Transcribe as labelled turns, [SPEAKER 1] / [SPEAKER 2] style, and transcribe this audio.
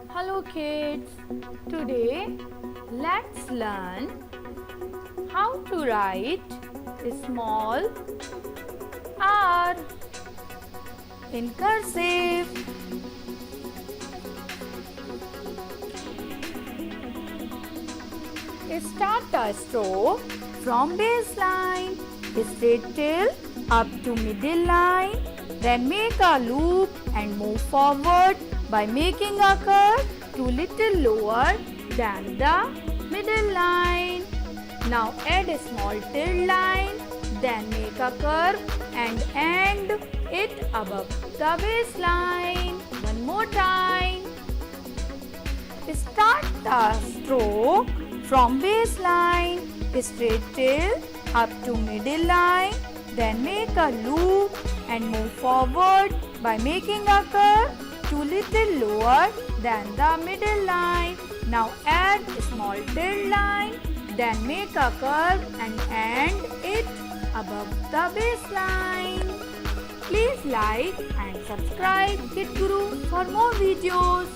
[SPEAKER 1] Hello kids, today let's learn how to write a small R in cursive. Start the stroke from baseline, straight till up to middle line, then make a loop and move forward by making a curve to little lower than the middle line. Now add a small tilde line, then make a curve and end it above the baseline. One more time. Start the stroke from baseline, straight till up to middle line, then make a loop and move forward by making a curve to little lower than the middle line. Now add a small tilde line, then make a curve and end it above the baseline. Please like and subscribe Kid Guru for more videos.